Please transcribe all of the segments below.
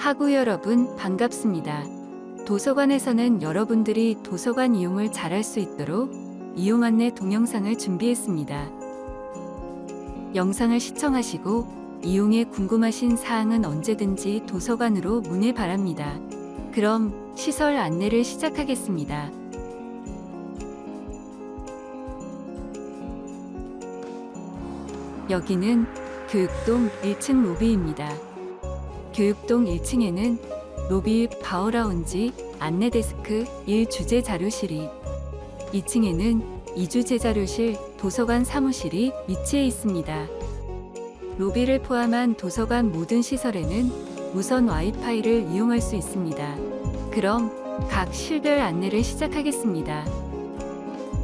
학우 여러분 반갑습니다. 도서관에서는 여러분들이 도서관 이용을 잘할 수 있도록 이용 안내 동영상을 준비했습니다. 영상을 시청하시고 이용에 궁금하신 사항은 언제든지 도서관으로 문의 바랍니다. 그럼 시설 안내를 시작하겠습니다. 여기는 교육동 1층 로비입니다. 교육동 1층에는 로비 바우라운지 안내데스크 1주제 자료실이, 2층에는 2주제 자료실 도서관 사무실이 위치해 있습니다. 로비를 포함한 도서관 모든 시설에는 무선 와이파이를 이용할 수 있습니다. 그럼 각 실별 안내를 시작하겠습니다.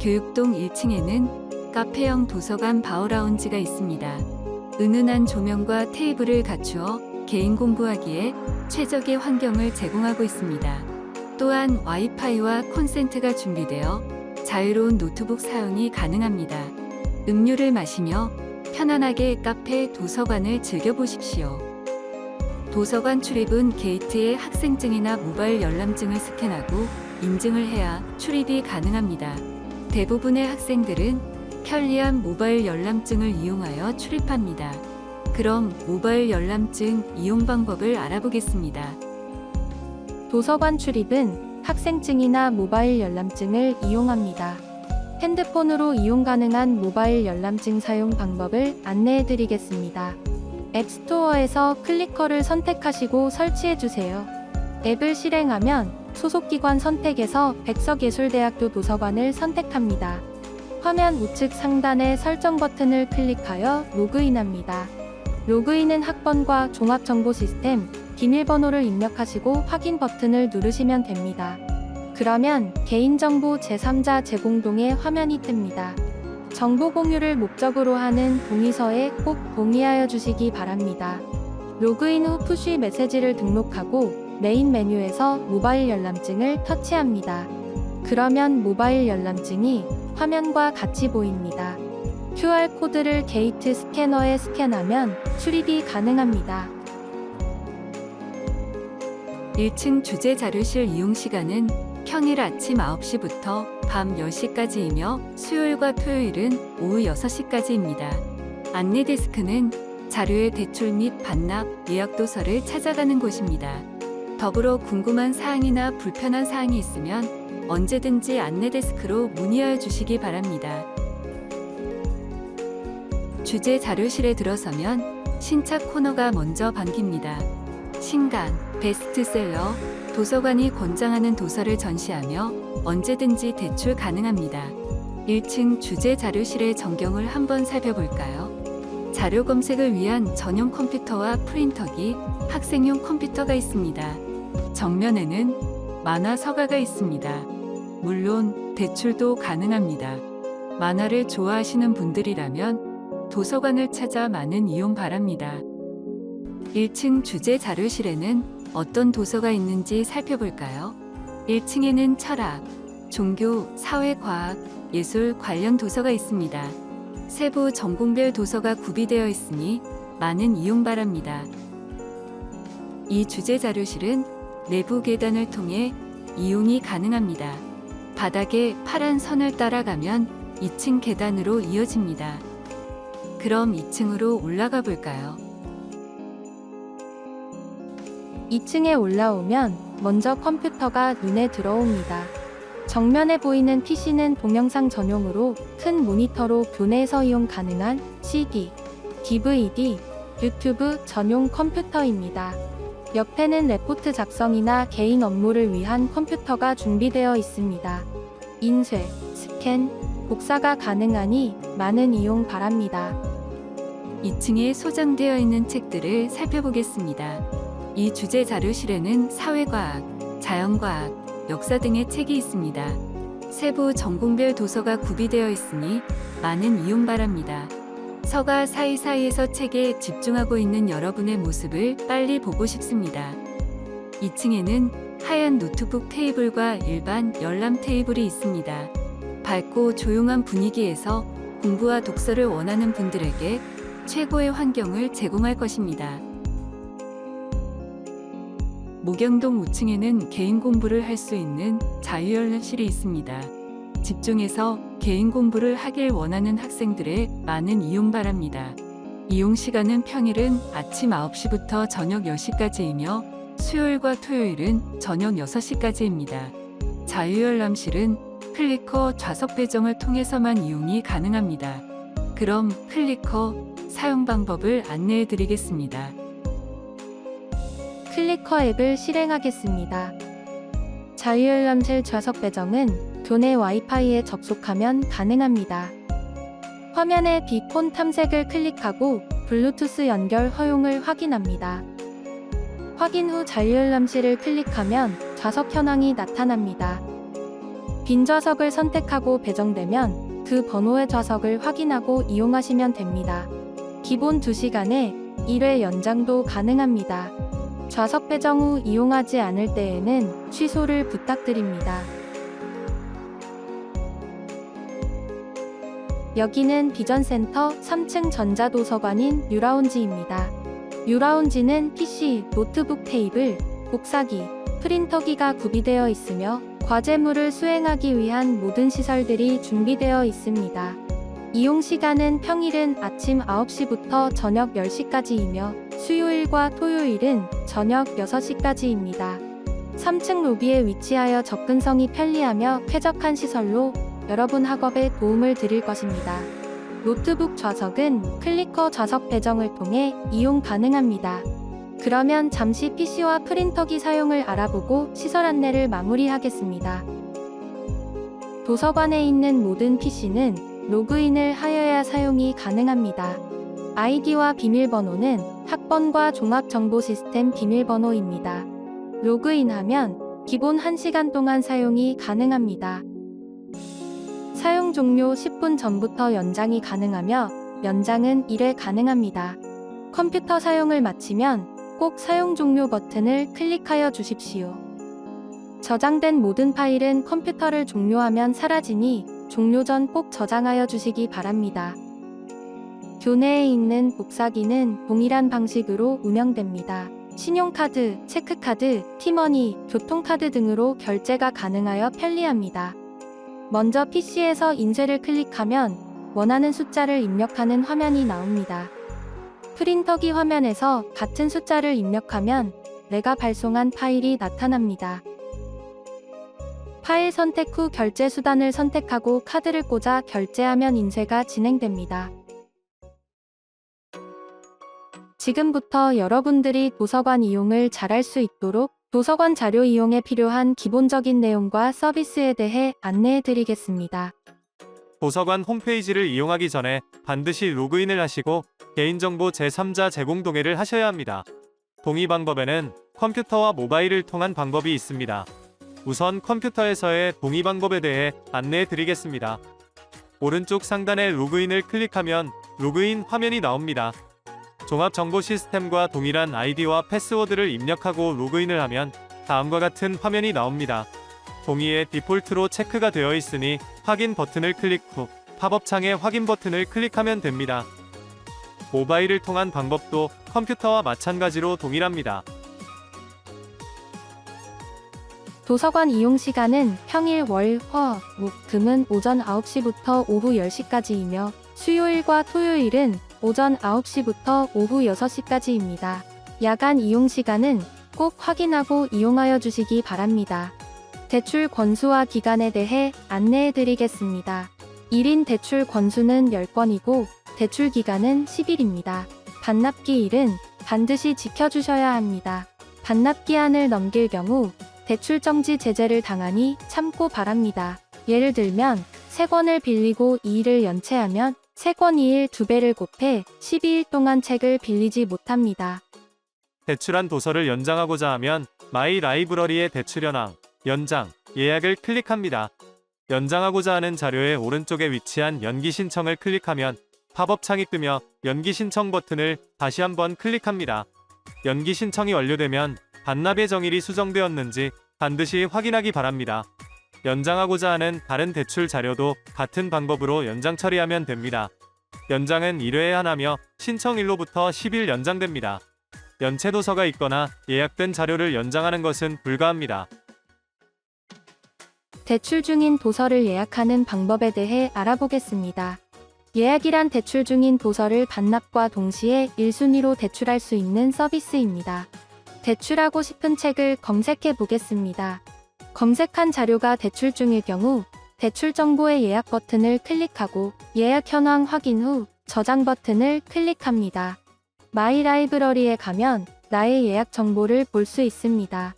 교육동 1층에는 카페형 도서관 바우라운지가 있습니다. 은은한 조명과 테이블을 갖추어 개인 공부하기에 최적의 환경을 제공하고 있습니다. 또한 와이파이와 콘센트가 준비되어 자유로운 노트북 사용이 가능합니다. 음료를 마시며 편안하게 카페 도서관을 즐겨보십시오. 도서관 출입은 게이트에 학생증이나 모바일 열람증을 스캔하고 인증을 해야 출입이 가능합니다. 대부분의 학생들은 편리한 모바일 열람증을 이용하여 출입합니다. 그럼 모바일 열람증 이용 방법을 알아보겠습니다. 도서관 출입은 학생증이나 모바일 열람증을 이용합니다. 핸드폰으로 이용 가능한 모바일 열람증 사용 방법을 안내해 드리겠습니다. 앱스토어에서 클리커를 선택하시고 설치해 주세요. 앱을 실행하면 소속기관 선택에서 백석예술대학교 도서관을 선택합니다. 화면 우측 상단의 설정 버튼을 클릭하여 로그인합니다. 로그인은 학번과 종합정보시스템, 비밀번호를 입력하시고 확인 버튼을 누르시면 됩니다. 그러면 개인정보 제3자 제공동의 화면이 뜹니다. 정보 공유를 목적으로 하는 동의서에 꼭 동의하여 주시기 바랍니다. 로그인 후 푸시 메시지를 등록하고 메인 메뉴에서 모바일 열람증을 터치합니다. 그러면 모바일 열람증이 화면과 같이 보입니다. QR코드를 게이트 스캐너에 스캔하면 출입이 가능합니다. 1층 주제 자료실 이용 시간은 평일 아침 9시부터 밤 10시까지이며 수요일과 토요일은 오후 6시까지입니다. 안내 데스크는 자료의 대출 및 반납, 예약 도서를 찾아가는 곳입니다. 더불어 궁금한 사항이나 불편한 사항이 있으면 언제든지 안내 데스크로 문의하여 주시기 바랍니다. 주제 자료실에 들어서면 신작 코너가 먼저 반깁니다. 신간, 베스트셀러, 도서관이 권장하는 도서를 전시하며 언제든지 대출 가능합니다. 1층 주제 자료실의 전경을 한번 살펴볼까요? 자료 검색을 위한 전용 컴퓨터와 프린터기, 학생용 컴퓨터가 있습니다. 정면에는 만화 서가가 있습니다. 물론 대출도 가능합니다. 만화를 좋아하시는 분들이라면 도서관을 찾아 많은 이용 바랍니다. 1층 주제 자료실에는 어떤 도서가 있는지 살펴볼까요? 1층에는 철학, 종교, 사회과학, 예술 관련 도서가 있습니다. 세부 전공별 도서가 구비되어 있으니 많은 이용 바랍니다. 이 주제 자료실은 내부 계단을 통해 이용이 가능합니다. 바닥에 파란 선을 따라가면 2층 계단으로 이어집니다. 그럼 2층으로 올라가 볼까요? 2층에 올라오면 먼저 컴퓨터가 눈에 들어옵니다. 정면에 보이는 PC는 동영상 전용으로 큰 모니터로 교내에서 이용 가능한 CD, DVD, 유튜브 전용 컴퓨터입니다. 옆에는 레포트 작성이나 개인 업무를 위한 컴퓨터가 준비되어 있습니다. 인쇄, 스캔, 복사가 가능하니 많은 이용 바랍니다. 2층에 소장되어 있는 책들을 살펴보겠습니다. 이 주제 자료실에는 사회과학, 자연과학, 역사 등의 책이 있습니다. 세부 전공별 도서가 구비되어 있으니 많은 이용 바랍니다. 서가 사이사이에서 책에 집중하고 있는 여러분의 모습을 빨리 보고 싶습니다. 2층에는 하얀 노트북 테이블과 일반 열람 테이블이 있습니다. 밝고 조용한 분위기에서 공부와 독서를 원하는 분들에게 최고의 환경을 제공할 것입니다. 목영동 5층에는 개인 공부를 할 수 있는 자유연락실이 있습니다. 집중해서 개인 공부를 하길 원하는 학생들의 많은 이용 바랍니다. 이용 시간은 평일은 아침 9시부터 저녁 10시까지이며 수요일과 토요일은 저녁 6시까지입니다. 자유열람실은 클리커 좌석 배정을 통해서만 이용이 가능합니다. 그럼 클리커 사용 방법을 안내해 드리겠습니다. 클리커 앱을 실행하겠습니다. 자유열람실 좌석 배정은 교내 와이파이에 접속하면 가능합니다. 화면에 비콘 탐색을 클릭하고 블루투스 연결 허용을 확인합니다. 확인 후 자유열람실을 클릭하면 좌석 현황이 나타납니다. 빈 좌석을 선택하고 배정되면 그 번호의 좌석을 확인하고 이용하시면 됩니다. 기본 2시간에 1회 연장도 가능합니다. 좌석 배정 후 이용하지 않을 때에는 취소를 부탁드립니다. 여기는 비전센터 3층 전자도서관인 뉴라운지입니다. 뉴라운지는 PC, 노트북 테이블, 복사기, 프린터기가 구비되어 있으며 과제물을 수행하기 위한 모든 시설들이 준비되어 있습니다. 이용 시간은 평일은 아침 9시부터 저녁 10시까지이며 수요일과 토요일은 저녁 6시까지입니다. 3층 로비에 위치하여 접근성이 편리하며 쾌적한 시설로 여러분 학업에 도움을 드릴 것입니다. 노트북 좌석은 클리커 좌석 배정을 통해 이용 가능합니다. 그러면 잠시 PC와 프린터기 사용을 알아보고 시설 안내를 마무리하겠습니다. 도서관에 있는 모든 PC는 로그인을 하여야 사용이 가능합니다. 아이디와 비밀번호는 학번과 종합정보시스템 비밀번호입니다. 로그인하면 기본 1시간 동안 사용이 가능합니다. 사용 종료 10분 전부터 연장이 가능하며 연장은 1회 가능합니다. 컴퓨터 사용을 마치면 꼭 사용 종료 버튼을 클릭하여 주십시오. 저장된 모든 파일은 컴퓨터를 종료하면 사라지니 종료 전 꼭 저장하여 주시기 바랍니다. 교내에 있는 복사기는 동일한 방식으로 운영됩니다. 신용카드, 체크카드, 티머니, 교통카드 등으로 결제가 가능하여 편리합니다. 먼저 PC에서 인쇄를 클릭하면 원하는 숫자를 입력하는 화면이 나옵니다. 프린터기 화면에서 같은 숫자를 입력하면 내가 발송한 파일이 나타납니다. 파일 선택 후 결제 수단을 선택하고 카드를 꽂아 결제하면 인쇄가 진행됩니다. 지금부터 여러분들이 도서관 이용을 잘할 수 있도록 도서관 자료 이용에 필요한 기본적인 내용과 서비스에 대해 안내해 드리겠습니다. 도서관 홈페이지를 이용하기 전에 반드시 로그인을 하시고 개인정보 제3자 제공 동의를 하셔야 합니다. 동의 방법에는 컴퓨터와 모바일을 통한 방법이 있습니다. 우선 컴퓨터에서의 동의 방법에 대해 안내해 드리겠습니다. 오른쪽 상단에 로그인을 클릭하면 로그인 화면이 나옵니다. 종합정보 시스템과 동일한 아이디와 패스워드를 입력하고 로그인을 하면 다음과 같은 화면이 나옵니다. 동의에 디폴트로 체크가 되어 있으니 확인 버튼을 클릭 후 팝업창에 확인 버튼을 클릭하면 됩니다. 모바일을 통한 방법도 컴퓨터와 마찬가지로 동일합니다. 도서관 이용 시간은 평일, 월, 화, 목, 금은 오전 9시부터 오후 10시까지이며 수요일과 토요일은 오전 9시부터 오후 6시까지입니다. 야간 이용 시간은 꼭 확인하고 이용하여 주시기 바랍니다. 대출 권수와 기간에 대해 안내해 드리겠습니다. 1인 대출 권수는 10건이고 대출 기간은 10일입니다. 반납기일은 반드시 지켜주셔야 합니다. 반납기한을 넘길 경우 대출 정지 제재를 당하니 참고 바랍니다. 예를 들면 3권을 빌리고 2일을 연체하면 3권 2일 2배를 곱해 12일 동안 책을 빌리지 못합니다. 대출한 도서를 연장하고자 하면 마이 라이브러리의 대출 현황, 연장, 예약을 클릭합니다. 연장하고자 하는 자료의 오른쪽에 위치한 연기 신청을 클릭하면 팝업창이 뜨며 연기 신청 버튼을 다시 한번 클릭합니다. 연기 신청이 완료되면 반납 예정일이 수정되었는지 반드시 확인하기 바랍니다. 연장하고자 하는 다른 대출 자료도 같은 방법으로 연장 처리하면 됩니다. 연장은 1회에 하나며 신청일로부터 10일 연장됩니다. 연체 도서가 있거나 예약된 자료를 연장하는 것은 불가합니다. 대출 중인 도서를 예약하는 방법에 대해 알아보겠습니다. 예약이란 대출 중인 도서를 반납과 동시에 1순위로 대출할 수 있는 서비스입니다. 대출하고 싶은 책을 검색해 보겠습니다. 검색한 자료가 대출 중일 경우 대출 정보의 예약 버튼을 클릭하고 예약 현황 확인 후 저장 버튼을 클릭합니다. 마이 라이브러리에 가면 나의 예약 정보를 볼 수 있습니다.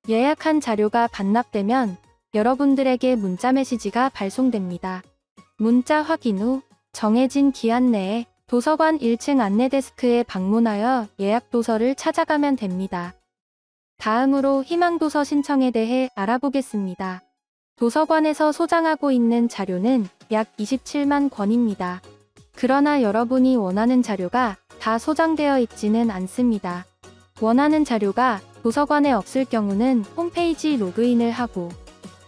예약한 자료가 반납되면 여러분들에게 문자 메시지가 발송됩니다. 문자 확인 후 정해진 기한 내에 도서관 1층 안내데스크에 방문하여 예약 도서를 찾아가면 됩니다. 다음으로 희망도서 신청에 대해 알아보겠습니다. 도서관에서 소장하고 있는 자료는 약 27만 권입니다. 그러나 여러분이 원하는 자료가 다 소장되어 있지는 않습니다. 원하는 자료가 도서관에 없을 경우는 홈페이지 로그인을 하고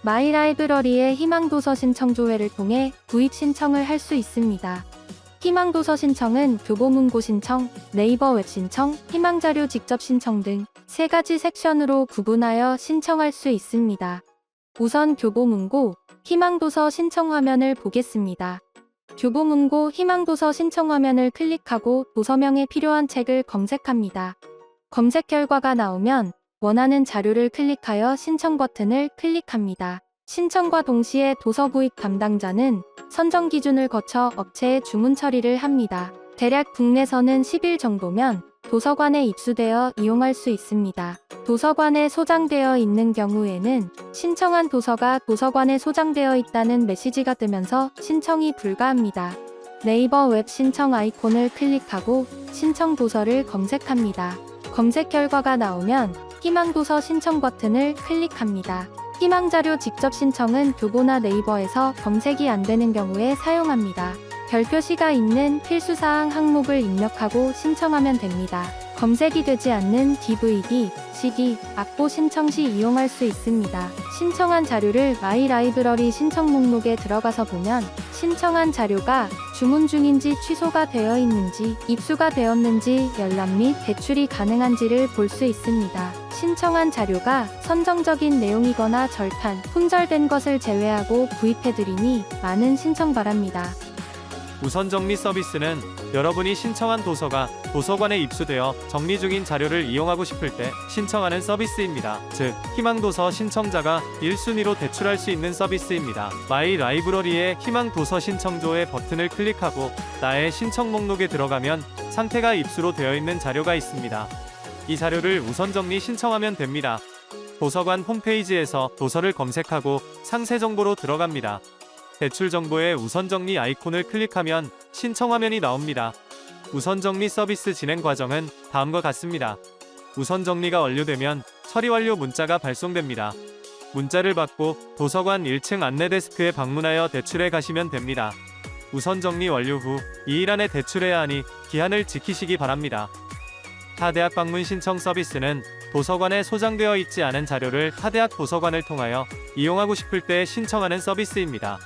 마이 라이브러리의 희망도서 신청 조회를 통해 구입 신청을 할 수 있습니다. 희망도서 신청은 교보문고 신청, 네이버 웹 신청, 희망자료 직접 신청 등 3가지 섹션으로 구분하여 신청할 수 있습니다. 우선 교보문고 희망도서 신청 화면을 보겠습니다. 교보문고 희망도서 신청 화면을 클릭하고 도서명에 필요한 책을 검색합니다. 검색 결과가 나오면 원하는 자료를 클릭하여 신청 버튼을 클릭합니다. 신청과 동시에 도서 구입 담당자는 선정 기준을 거쳐 업체에 주문 처리를 합니다. 대략 국내선은 10일 정도면 도서관에 입수되어 이용할 수 있습니다. 도서관에 소장되어 있는 경우에는 신청한 도서가 도서관에 소장되어 있다는 메시지가 뜨면서 신청이 불가합니다. 네이버 웹 신청 아이콘을 클릭하고 신청 도서를 검색합니다. 검색 결과가 나오면 희망도서 신청 버튼을 클릭합니다. 희망자료 직접 신청은 교보나 네이버에서 검색이 안 되는 경우에 사용합니다. 별 표시가 있는 필수사항 항목을 입력하고 신청하면 됩니다. 검색이 되지 않는 DVD, CD, 악보 신청 시 이용할 수 있습니다. 신청한 자료를 마이 라이브러리 신청 목록에 들어가서 보면 신청한 자료가 주문 중인지 취소가 되어 있는지 입수가 되었는지 연락 및 대출이 가능한지를 볼 수 있습니다. 신청한 자료가 선정적인 내용이거나 절판, 품절된 것을 제외하고 구입해드리니 많은 신청 바랍니다. 우선 정리 서비스는 여러분이 신청한 도서가 도서관에 입수되어 정리 중인 자료를 이용하고 싶을 때 신청하는 서비스입니다. 즉, 희망도서 신청자가 1순위로 대출할 수 있는 서비스입니다. 마이 라이브러리의 희망도서 신청조의 버튼을 클릭하고 나의 신청 목록에 들어가면 상태가 입수로 되어 있는 자료가 있습니다. 이 자료를 우선 정리 신청하면 됩니다. 도서관 홈페이지에서 도서를 검색하고 상세 정보로 들어갑니다. 대출 정보의 우선 정리 아이콘을 클릭하면 신청 화면이 나옵니다. 우선 정리 서비스 진행 과정은 다음과 같습니다. 우선 정리가 완료되면 처리 완료 문자가 발송됩니다. 문자를 받고 도서관 1층 안내데스크에 방문하여 대출해 가시면 됩니다. 우선 정리 완료 후 2일 안에 대출해야 하니 기한을 지키시기 바랍니다. 타대학 방문 신청 서비스는 도서관에 소장되어 있지 않은 자료를 타대학 도서관을 통하여 이용하고 싶을 때 신청하는 서비스입니다.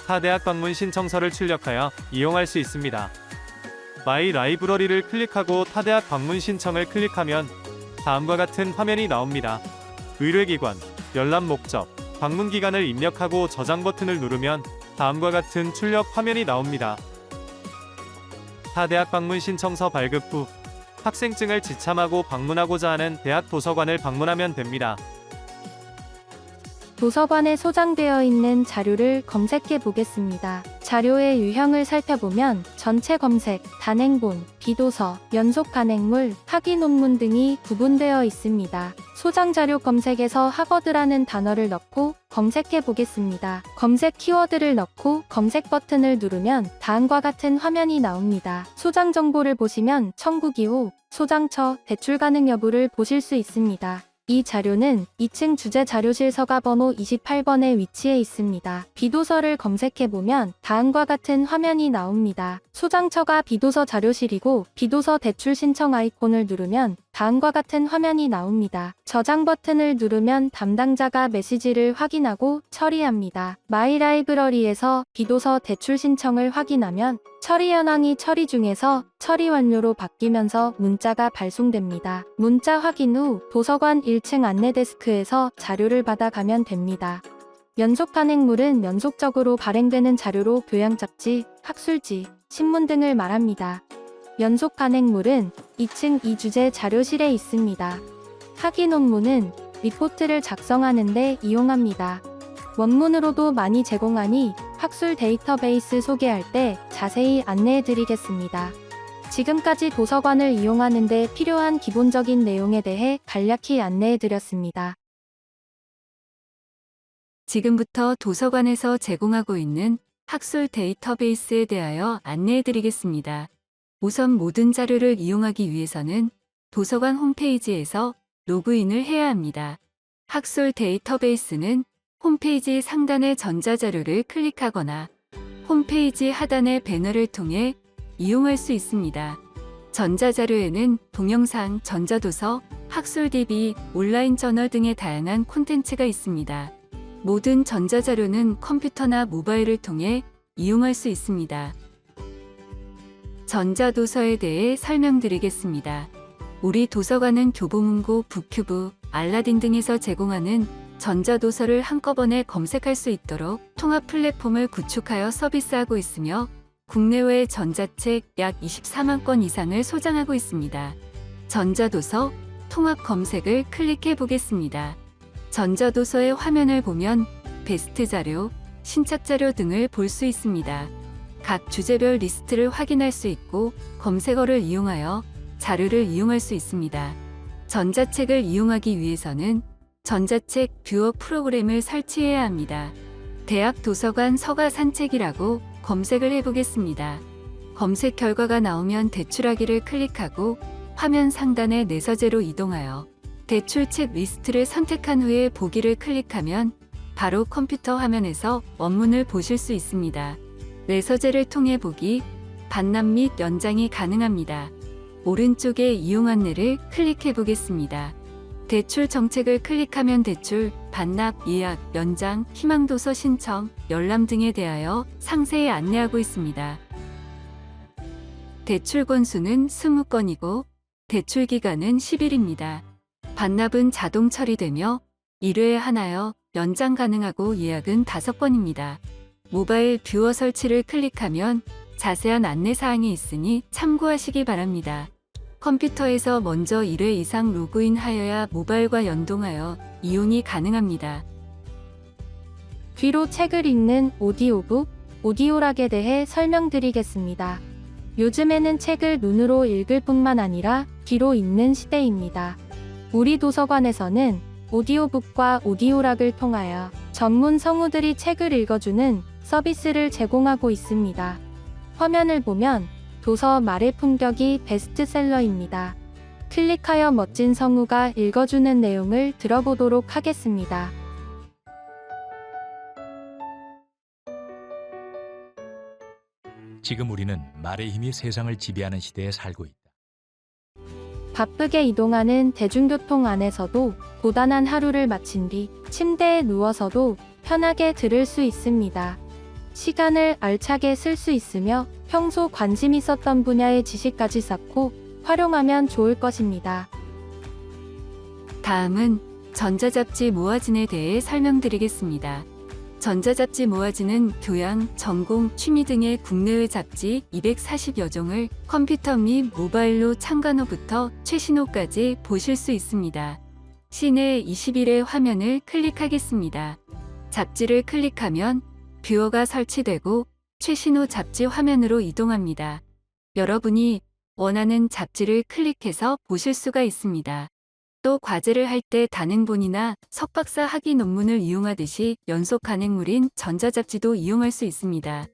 타대학 방문 신청서를 출력하여 이용할 수 있습니다. 마이 라이브러리를 클릭하고 타대학 방문 신청을 클릭하면 다음과 같은 화면이 나옵니다. 의뢰기관, 열람 목적, 방문 기간을 입력하고 저장 버튼을 누르면 다음과 같은 출력 화면이 나옵니다. 타대학 방문 신청서 발급 후 학생증을 지참하고 방문하고자 하는 대학 도서관을 방문하면 됩니다. 도서관에 소장되어 있는 자료를 검색해 보겠습니다. 자료의 유형을 살펴보면 전체 검색, 단행본, 비도서, 연속 간행물, 학위 논문 등이 구분되어 있습니다. 소장 자료 검색에서 하버드라는 단어를 넣고 검색해 보겠습니다. 검색 키워드를 넣고 검색 버튼을 누르면 다음과 같은 화면이 나옵니다. 소장 정보를 보시면 청구 기호, 소장처, 대출 가능 여부를 보실 수 있습니다. 이 자료는 2층 주재 자료실 서가번호 28번에 위치해 있습니다. 비도서를 검색해보면 다음과 같은 화면이 나옵니다. 소장처가 비도서 자료실이고 비도서 대출 신청 아이콘을 누르면 다음과 같은 화면이 나옵니다. 저장 버튼을 누르면 담당자가 메시지를 확인하고 처리합니다. 마이 라이브러리에서 비도서 대출 신청을 확인하면 처리 현황이 처리 중에서 처리 완료로 바뀌면서 문자가 발송됩니다. 문자 확인 후 도서관 1층 안내 데스크에서 자료를 받아가면 됩니다. 연속 발행물은 연속적으로 발행되는 자료로 교양 잡지, 학술지, 신문 등을 말합니다. 연속 발행물은 2층 이주제 자료실에 있습니다. 학위 논문은 리포트를 작성하는 데 이용합니다. 원문으로도 많이 제공하니 학술 데이터베이스 소개할 때 자세히 안내해 드리겠습니다. 지금까지 도서관을 이용하는 데 필요한 기본적인 내용에 대해 간략히 안내해 드렸습니다. 지금부터 도서관에서 제공하고 있는 학술 데이터베이스에 대하여 안내해 드리겠습니다. 우선 모든 자료를 이용하기 위해서는 도서관 홈페이지에서 로그인을 해야 합니다. 학술 데이터베이스는 홈페이지 상단의 전자자료를 클릭하거나 홈페이지 하단의 배너를 통해 이용할 수 있습니다. 전자자료에는 동영상, 전자도서, 학술 DB, 온라인 저널 등의 다양한 콘텐츠가 있습니다. 모든 전자자료는 컴퓨터나 모바일을 통해 이용할 수 있습니다. 전자도서에 대해 설명드리겠습니다. 우리 도서관은 교보문고, 북큐브, 알라딘 등에서 제공하는 전자도서를 한꺼번에 검색할 수 있도록 통합 플랫폼을 구축하여 서비스하고 있으며 국내외 전자책 약 24만 권 이상을 소장하고 있습니다. 전자도서 통합 검색을 클릭해 보겠습니다. 전자도서의 화면을 보면 베스트 자료, 신착 자료 등을 볼 수 있습니다. 각 주제별 리스트를 확인할 수 있고 검색어를 이용하여 자료를 이용할 수 있습니다. 전자책을 이용하기 위해서는 전자책 뷰어 프로그램을 설치해야 합니다. 대학 도서관 서가 산책이라고 검색을 해보겠습니다. 검색 결과가 나오면 대출하기를 클릭하고 화면 상단의 내 서재로 이동하여 대출책 리스트를 선택한 후에 보기를 클릭하면 바로 컴퓨터 화면에서 원문을 보실 수 있습니다. 내 서재를 통해 보기, 반납 및 연장이 가능합니다. 오른쪽에 이용 안내를 클릭해 보겠습니다. 대출 정책을 클릭하면 대출, 반납, 예약, 연장, 희망도서 신청, 열람 등에 대하여 상세히 안내하고 있습니다. 대출 건수는 20건이고 대출 기간은 10일입니다. 반납은 자동 처리되며 1회에 하나여 연장 가능하고 예약은 5건입니다. 모바일 뷰어 설치를 클릭하면 자세한 안내사항이 있으니 참고하시기 바랍니다. 컴퓨터에서 먼저 1회 이상 로그인하여야 모바일과 연동하여 이용이 가능합니다. 뒤로 책을 읽는 오디오북, 오디오락에 대해 설명드리겠습니다. 요즘에는 책을 눈으로 읽을 뿐만 아니라 귀로 읽는 시대입니다. 우리 도서관에서는 오디오북과 오디오락을 통하여 전문 성우들이 책을 읽어주는 서비스를 제공하고 있습니다. 화면을 보면 도서 말의 품격이 베스트셀러입니다. 클릭하여 멋진 성우가 읽어주는 내용을 들어보도록 하겠습니다. 지금 우리는 말의 힘이 세상을 지배하는 시대에 살고 있다. 바쁘게 이동하는 대중교통 안에서도 고단한 하루를 마친 뒤 침대에 누워서도 편하게 들을 수 있습니다. 시간을 알차게 쓸 수 있으며 평소 관심 있었던 분야의 지식까지 쌓고 활용하면 좋을 것입니다. 다음은 전자잡지 모아진에 대해 설명드리겠습니다. 전자잡지 모아진은 교양, 전공, 취미 등의 국내외 잡지 240여 종을 컴퓨터 및 모바일로 창간호부터 최신호까지 보실 수 있습니다. 시내 21의 화면을 클릭하겠습니다. 잡지를 클릭하면 뷰어가 설치되고 최신호 잡지 화면으로 이동합니다. 여러분이 원하는 잡지를 클릭해서 보실 수가 있습니다. 또 과제를 할 때 단행본이나 석박사 학위 논문을 이용하듯이 연속 간행물인 전자잡지도 이용할 수 있습니다.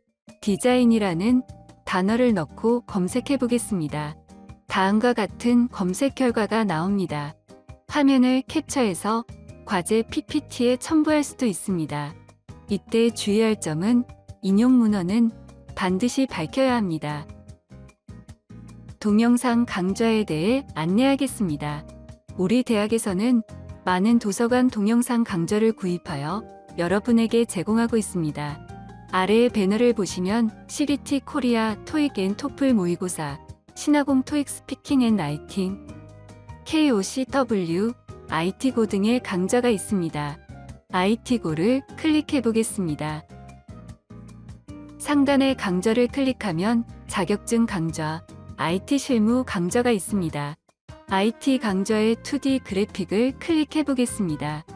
디자인이라는 단어를 넣고 검색해 보겠습니다. 다음과 같은 검색 결과가 나옵니다. 화면을 캡처해서 과제 PPT에 첨부할 수도 있습니다. 이때 주의할 점은 인용 문헌은 반드시 밝혀야 합니다. 동영상 강좌에 대해 안내하겠습니다. 우리 대학에서는 많은 도서관 동영상 강좌를 구입하여 여러분에게 제공하고 있습니다. 아래의 배너를 보시면 CBT 코리아 토익 앤 토플 모의고사, 신화공 토익 스피킹 앤 라이팅, KOCW, IT고 등의 강좌가 있습니다. IT고를 클릭해 보겠습니다. 상단의 강좌를 클릭하면 자격증 강좌, IT 실무 강좌가 있습니다. IT 강좌의 2D 그래픽을 클릭해 보겠습니다.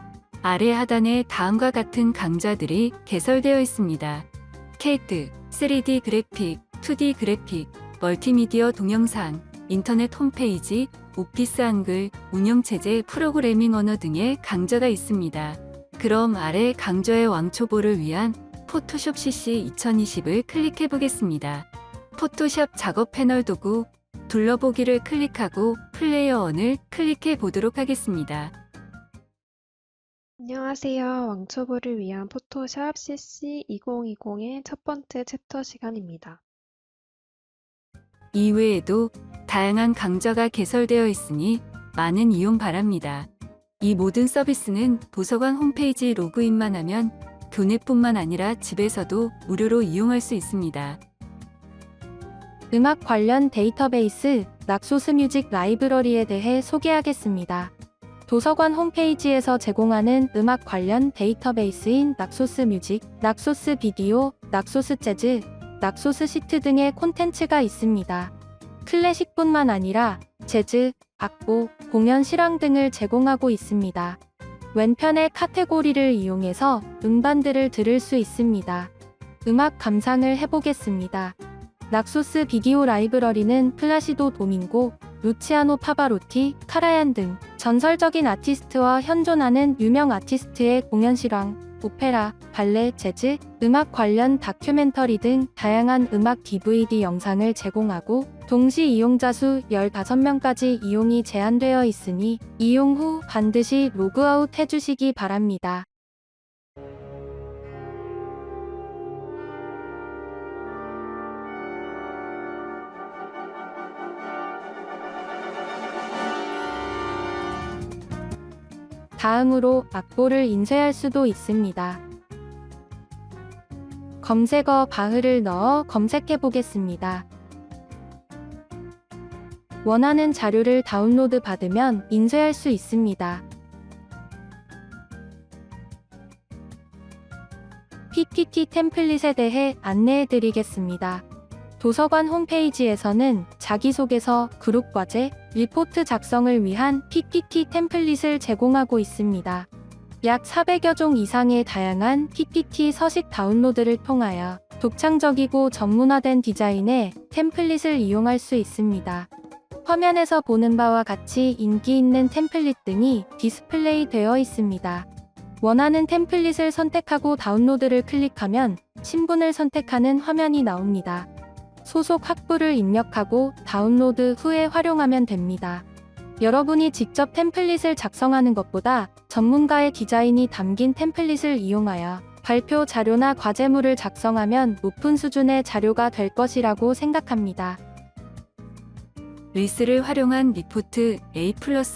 아래 하단에 다음과 같은 강좌들이 개설되어 있습니다. CAD, 3D 그래픽, 2D 그래픽, 멀티미디어 동영상, 인터넷 홈페이지, 오피스 한글, 운영체제, 프로그래밍 언어 등의 강좌가 있습니다. 그럼 아래 강좌의 왕초보를 위한 포토샵 CC 2020을 클릭해 보겠습니다. 포토샵 작업 패널 도구, 둘러보기를 클릭하고 플레이어 1을 클릭해 보도록 하겠습니다. 안녕하세요. 왕초보를 위한 포토샵 CC 2020의 첫 번째 챕터 시간입니다. 이외에도 다양한 강좌가 개설되어 있으니 많은 이용 바랍니다. 이 모든 서비스는 도서관 홈페이지 로그인만 하면 교내뿐만 아니라 집에서도 무료로 이용할 수 있습니다. 음악 관련 데이터베이스 낙소스 뮤직 라이브러리에 대해 소개하겠습니다. 도서관 홈페이지에서 제공하는 음악 관련 데이터베이스인 낙소스 뮤직, 낙소스 비디오, 낙소스 재즈, 낙소스 시트 등의 콘텐츠가 있습니다. 클래식뿐만 아니라 재즈, 악보, 공연 실황 등을 제공하고 있습니다. 왼편의 카테고리를 이용해서 음반들을 들을 수 있습니다. 음악 감상을 해보겠습니다. 낙소스 비디오 라이브러리는 플라시도 도밍고, 루치아노 파바로티, 카라얀 등 전설적인 아티스트와 현존하는 유명 아티스트의 공연 실황, 오페라, 발레, 재즈, 음악 관련 다큐멘터리 등 다양한 음악 DVD 영상을 제공하고 동시 이용자 수 15명까지 이용이 제한되어 있으니 이용 후 반드시 로그아웃 해주시기 바랍니다. 다음으로 악보를 인쇄할 수도 있습니다. 검색어 바흐를 넣어 검색해 보겠습니다. 원하는 자료를 다운로드 받으면 인쇄할 수 있습니다. PPT 템플릿에 대해 안내해 드리겠습니다. 도서관 홈페이지에서는 자기소개서, 그룹과제, 리포트 작성을 위한 PPT 템플릿을 제공하고 있습니다. 약 400여 종 이상의 다양한 PPT 서식 다운로드를 통하여 독창적이고 전문화된 디자인의 템플릿을 이용할 수 있습니다. 화면에서 보는 바와 같이 인기 있는 템플릿 등이 디스플레이 되어 있습니다. 원하는 템플릿을 선택하고 다운로드를 클릭하면 신분을 선택하는 화면이 나옵니다. 소속 학부를 입력하고 다운로드 후에 활용하면 됩니다. 여러분이 직접 템플릿을 작성하는 것보다 전문가의 디자인이 담긴 템플릿을 이용하여 발표 자료나 과제물을 작성하면 높은 수준의 자료가 될 것이라고 생각합니다. 리스를 활용한 리포트 A+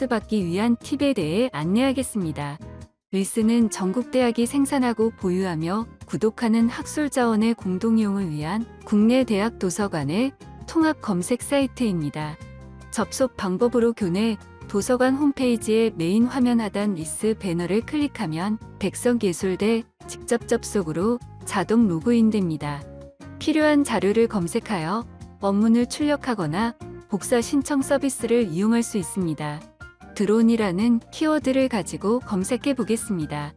받기 위한 팁에 대해 안내하겠습니다. 리스는 전국 대학이 생산하고 보유하며 구독하는 학술 자원의 공동 이용을 위한 국내 대학 도서관의 통합 검색 사이트입니다. 접속 방법으로 교내 도서관 홈페이지의 메인 화면 하단 리스 배너를 클릭하면 백석예술대 직접 접속으로 자동 로그인됩니다. 필요한 자료를 검색하여 원문을 출력하거나 복사 신청 서비스를 이용할 수 있습니다. 드론이라는 키워드를 가지고 검색해 보겠습니다.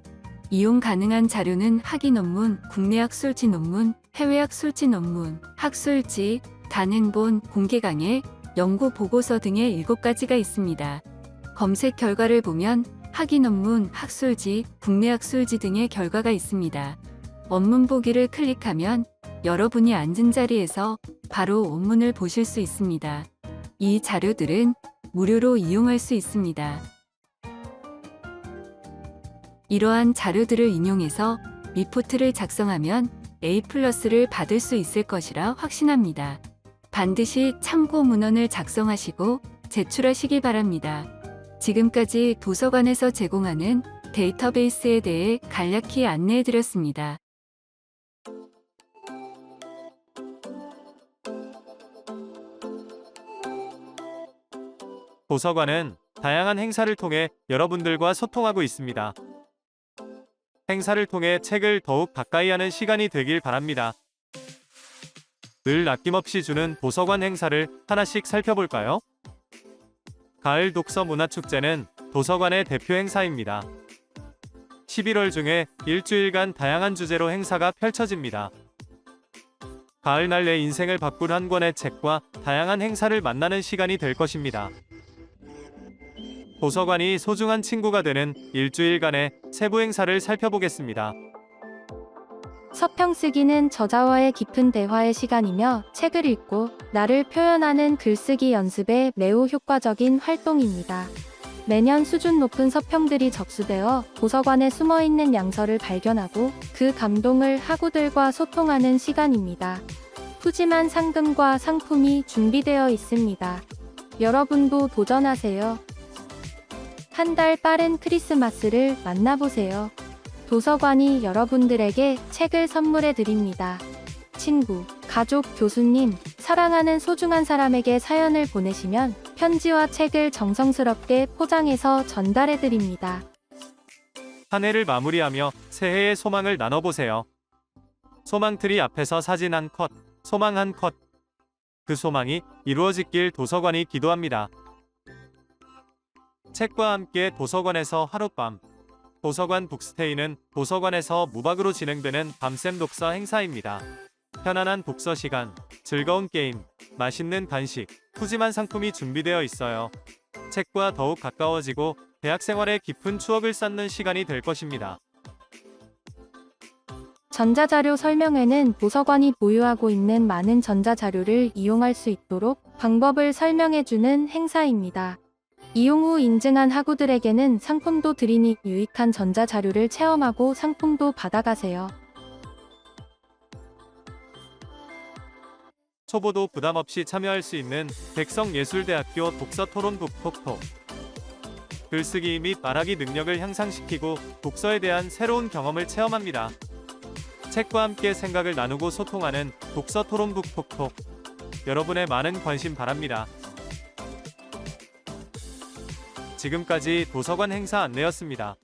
이용 가능한 자료는 학위 논문, 국내 학술지 논문, 해외 학술지 논문, 학술지, 단행본, 공개 강의, 연구 보고서 등의 7가지가 있습니다. 검색 결과를 보면 학위 논문, 학술지, 국내 학술지 등의 결과가 있습니다. 원문 보기를 클릭하면 여러분이 앉은 자리에서 바로 원문을 보실 수 있습니다. 이 자료들은 무료로 이용할 수 있습니다. 이러한 자료들을 인용해서 리포트를 작성하면 A+를 받을 수 있을 것이라 확신합니다. 반드시 참고 문헌을 작성하시고 제출하시기 바랍니다. 지금까지 도서관에서 제공하는 데이터베이스에 대해 간략히 안내해드렸습니다. 도서관은 다양한 행사를 통해 여러분들과 소통하고 있습니다. 행사를 통해 책을 더욱 가까이 하는 시간이 되길 바랍니다. 늘 아낌없이 주는 도서관 행사를 하나씩 살펴볼까요? 가을 독서 문화축제는 도서관의 대표 행사입니다. 11월 중에 일주일간 다양한 주제로 행사가 펼쳐집니다. 가을날 내 인생을 바꾼 한 권의 책과 다양한 행사를 만나는 시간이 될 것입니다. 도서관이 소중한 친구가 되는 일주일간의 세부 행사를 살펴보겠습니다. 서평 쓰기는 저자와의 깊은 대화의 시간이며 책을 읽고 나를 표현하는 글쓰기 연습에 매우 효과적인 활동입니다. 매년 수준 높은 서평들이 접수되어 도서관에 숨어있는 양서를 발견하고 그 감동을 학우들과 소통하는 시간입니다. 푸짐한 상금과 상품이 준비되어 있습니다. 여러분도 도전하세요. 한 달 빠른 크리스마스를 만나보세요. 도서관이 여러분들에게 책을 선물해 드립니다. 친구, 가족, 교수님, 사랑하는 소중한 사람에게 사연을 보내시면 편지와 책을 정성스럽게 포장해서 전달해 드립니다. 한 해를 마무리하며 새해의 소망을 나눠보세요. 소망트리 앞에서 사진 한 컷, 소망 한 컷. 그 소망이 이루어지길 도서관이 기도합니다. 책과 함께 도서관에서 하룻밤. 도서관 북스테이는 도서관에서 무박으로 진행되는 밤샘 독서 행사입니다. 편안한 독서 시간, 즐거운 게임, 맛있는 간식, 푸짐한 상품이 준비되어 있어요. 책과 더욱 가까워지고 대학 생활의 깊은 추억을 쌓는 시간이 될 것입니다. 전자자료 설명회는 도서관이 보유하고 있는 많은 전자자료를 이용할 수 있도록 방법을 설명해주는 행사입니다. 이용 후 인증한 학우들에게는 상품도 드리니 유익한 전자자료를 체험하고 상품도 받아가세요. 초보도 부담 없이 참여할 수 있는 백성예술대학교 독서토론 북톡톡. 글쓰기 및 말하기 능력을 향상시키고 독서에 대한 새로운 경험을 체험합니다. 책과 함께 생각을 나누고 소통하는 독서토론 북톡톡. 여러분의 많은 관심 바랍니다. 지금까지 도서관 행사 안내였습니다.